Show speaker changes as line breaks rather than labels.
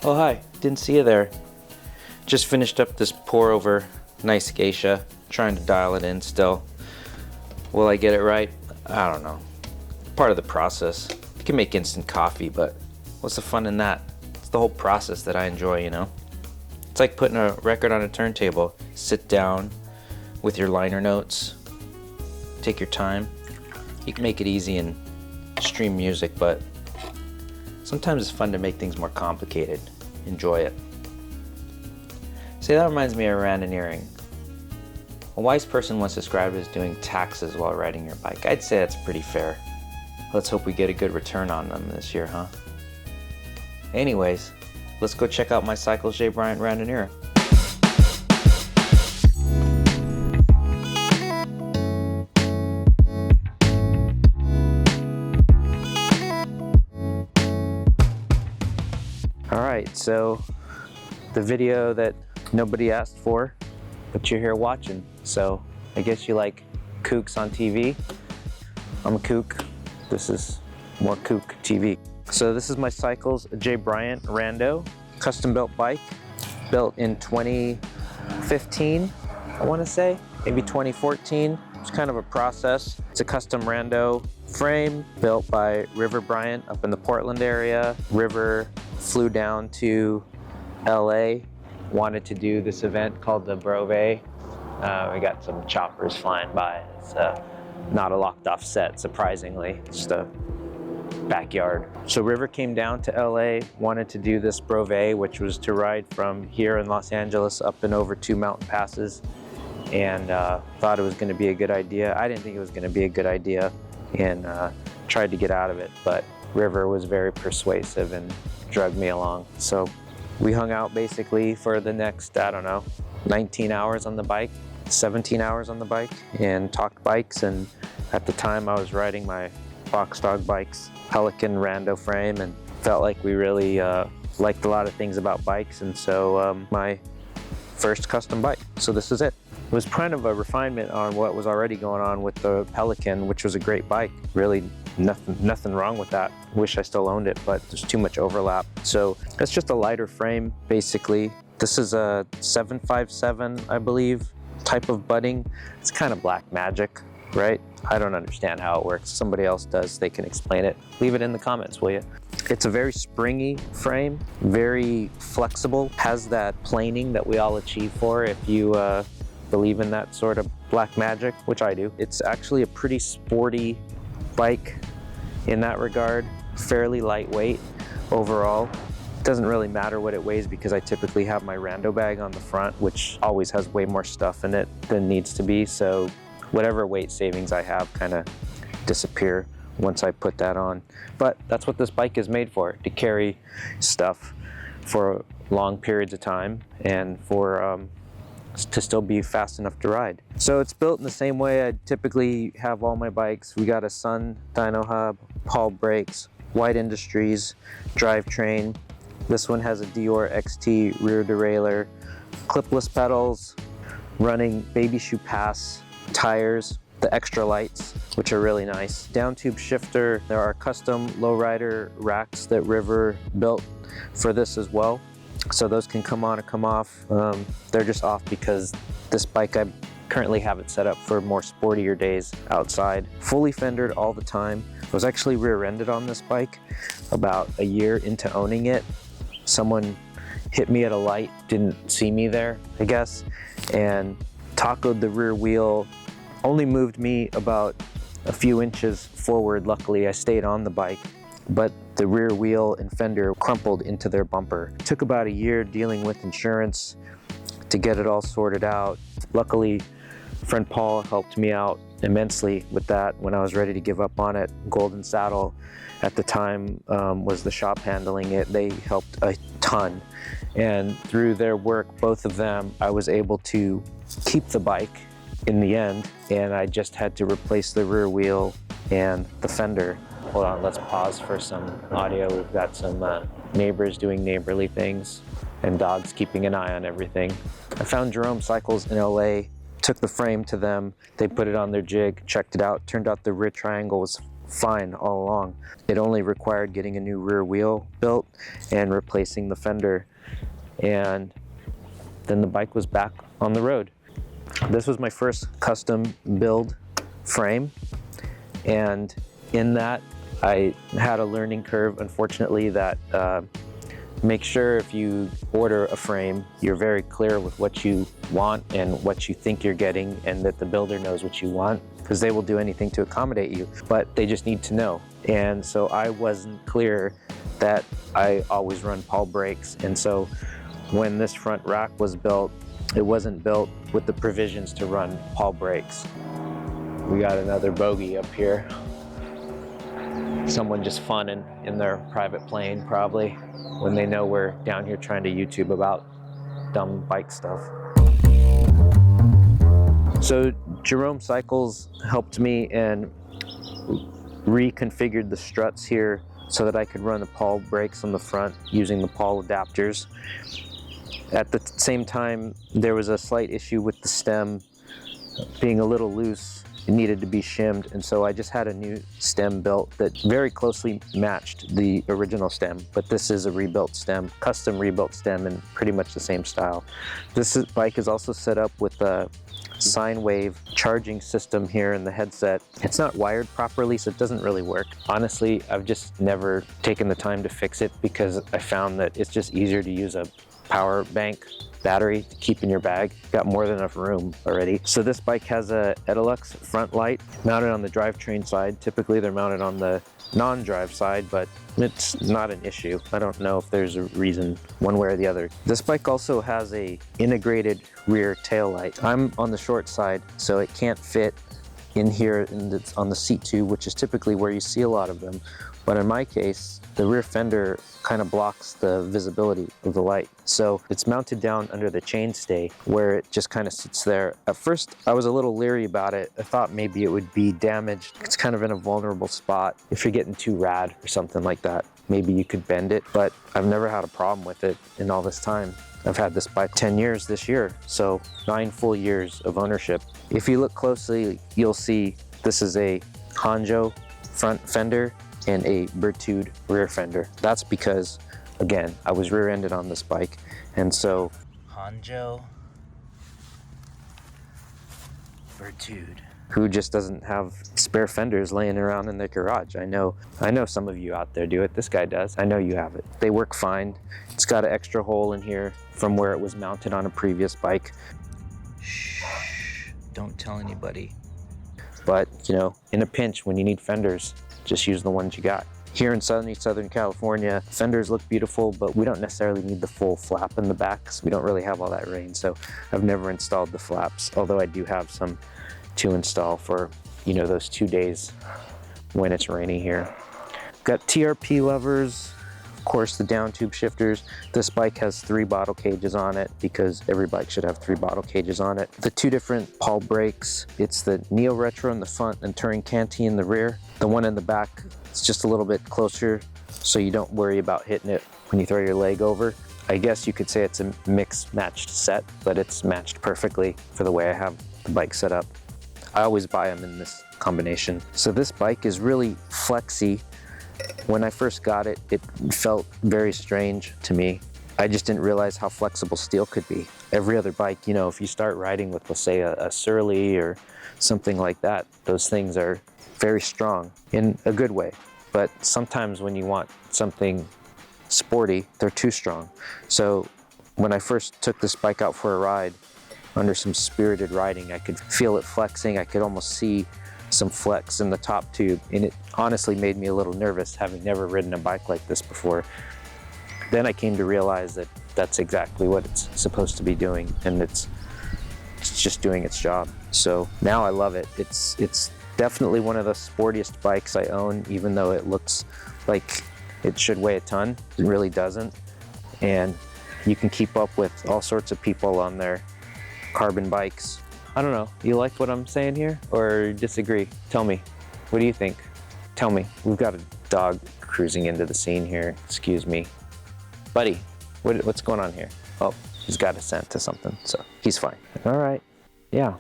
Oh hi, didn't see you there. Just finished up this pour over nice geisha, trying to dial it in still. Will I get it right? I don't know. Part of the process. You can make instant coffee, but what's the fun in that? It's the whole process that I enjoy, you know? It's like putting a record on a turntable. Sit down with your liner notes, take your time. You can make it easy and stream music, but sometimes it's fun to make things more complicated. Enjoy it. See, that reminds me of randoneeuring. A wise person once described it as doing taxes while riding your bike. I'd say that's pretty fair. Let's hope we get a good return on them this year, huh? Anyways, let's go check out my Cycles J Bryant Randonneur. Alright, so the video that nobody asked for, but you're here watching. So I guess you like kooks on TV. I'm a kook. This is more kook TV. So this is my Cycles J Bryant Rando custom built bike, built in 2015, I want to say, maybe 2014. It's kind of a process. It's a custom rando frame built by River Bryant up in the Portland area. River flew down to LA, wanted to do this event called the brevet. We got some choppers flying by. It's not a locked off set, surprisingly. It's just a backyard. So River came down to LA, wanted to do this brevet, which was to ride from here in Los Angeles up and over 2 mountain passes, and thought it was going to be a good idea. I didn't think it was going to be a good idea, and tried to get out of it, but River was very persuasive and dragged me along. So we hung out basically for the next, I don't know, 19 hours on the bike, 17 hours on the bike, and talked bikes. And at the time I was riding my box dog bike's Pelican rando frame and felt like we really liked a lot of things about bikes, and so my first custom bike. So this is it. It was kind of a refinement on what was already going on with the Pelican, which was a great bike. Really nothing wrong with that. Wish I still owned it, but there's too much overlap. So it's just a lighter frame, basically. This is a 757, I believe, type of budding. It's kind of black magic, right? I don't understand how it works. Somebody else does, they can explain it. Leave it in the comments, will you? It's a very springy frame, very flexible, has that planing that we all achieve for if you believe in that sort of black magic, which I do. It's actually a pretty sporty bike in that regard, fairly lightweight overall. It doesn't really matter what it weighs because I typically have my rando bag on the front, which always has way more stuff in it than needs to be, so whatever weight savings I have kind of disappear once I put that on. But that's what this bike is made for, to carry stuff for long periods of time and for to still be fast enough to ride. So it's built in the same way I typically have all my bikes. We got a Sun dyno hub, Paul brakes, White Industries drivetrain. This one has a Dior XT rear derailleur, clipless pedals, running baby shoe pass tires, the extra lights, which are really nice. Down tube shifter. There are custom lowrider racks that River built for this as well. So those can come on or come off. They're just off because this bike, I currently have it set up for more sportier days outside. Fully fendered all the time. I was actually rear-ended on this bike about a year into owning it. Someone hit me at a light, didn't see me there, I guess, and tacoed the rear wheel. Only moved me about a few inches forward. Luckily, I stayed on the bike, but the rear wheel and fender crumpled into their bumper. It took about a year dealing with insurance to get it all sorted out. Luckily, friend Paul helped me out immensely with that when I was ready to give up on it. Golden Saddle at the time was the shop handling it. They helped a ton, and through their work, both of them, I was able to keep the bike in the end, and I just had to replace the rear wheel and the fender. Hold on, let's pause for some audio. We've got some neighbors doing neighborly things and dogs keeping an eye on everything. I found Jerome Cycles in LA, took the frame to them, they put it on their jig, checked it out, turned out the rear triangle was fine all along. It only required getting a new rear wheel built and replacing the fender, and then the bike was back on the road. This was my first custom build frame, and in that I had a learning curve, unfortunately, that make sure if you order a frame, you're very clear with what you want and what you think you're getting, and that the builder knows what you want, because they will do anything to accommodate you, but they just need to know. And so I wasn't clear that I always run Paul brakes, and so when this front rack was built, it wasn't built with the provisions to run Paul brakes. We got another bogey up here. Someone just funning in their private plane, probably, when they know we're down here trying to YouTube about dumb bike stuff. So Jerome Cycles helped me and reconfigured the struts here so that I could run the Paul brakes on the front using the Paul adapters. At the same time, there was a slight issue with the stem being a little loose. It needed to be shimmed, and so I just had a new stem built that very closely matched the original stem, but this is a rebuilt stem, custom rebuilt stem in pretty much the same style. This bike is also set up with a sine wave charging system here in the headset. It's not wired properly, so it doesn't really work. Honestly, I've just never taken the time to fix it because I found that it's just easier to use a power bank battery to keep in your bag. Got more than enough room already. So this bike has a Edelux front light mounted on the drivetrain side. Typically they're mounted on the non-drive side, but it's not an issue. I don't know if there's a reason one way or the other. This bike also has a integrated rear tail light. I'm on the short side, so it can't fit in here on the seat tube, which is typically where you see a lot of them. But in my case, the rear fender kind of blocks the visibility of the light. So it's mounted down under the chainstay where it just kind of sits there. At first, I was a little leery about it. I thought maybe it would be damaged. It's kind of in a vulnerable spot. If you're getting too rad or something like that, maybe you could bend it, but I've never had a problem with it in all this time. I've had this bike 10 years this year, so 9 full years of ownership. If you look closely, you'll see this is a Hanjo front fender and a Bertude rear fender. That's because, again, I was rear-ended on this bike, and so Hanjo Bertude. Who just doesn't have spare fenders laying around in their garage? I know some of you out there do it. This guy does. I know you have it. They work fine. It's got an extra hole in here from where it was mounted on a previous bike. Shh, don't tell anybody. But, you know, in a pinch, when you need fenders, just use the ones you got. Here in sunny Southern California, fenders look beautiful, but we don't necessarily need the full flap in the back because we don't really have all that rain. So I've never installed the flaps, although I do have some to install for, you know, those 2 days when it's rainy here. Got TRP levers, of course the down tube shifters. This bike has 3 bottle cages on it because every bike should have 3 bottle cages on it. The 2 different Paul brakes, it's the Neo Retro in the front and Touring Canty in the rear. The one in the back is just a little bit closer so you don't worry about hitting it when you throw your leg over. I guess you could say it's a mixed matched set, but it's matched perfectly for the way I have the bike set up. I always buy them in this combination. So this bike is really flexy. When I first got it, it felt very strange to me. I just didn't realize how flexible steel could be. Every other bike, you know, if you start riding with, let's say, a Surly or something like that, those things are very strong in a good way. But sometimes when you want something sporty, they're too strong. So when I first took this bike out for a ride, under some spirited riding, I could feel it flexing. I could almost see some flex in the top tube, and it honestly made me a little nervous, having never ridden a bike like this before. Then I came to realize that that's exactly what it's supposed to be doing, and it's just doing its job. So now I love it. It's definitely one of the sportiest bikes I own, even though it looks like it should weigh a ton. It really doesn't, and you can keep up with all sorts of people on their carbon bikes. I don't know, you like what I'm saying here or disagree? Tell me, what do you think? Tell me. We've got a dog cruising into the scene here, excuse me. Buddy, what's going on here? Oh, he's got a scent to something, so he's fine. All right, yeah.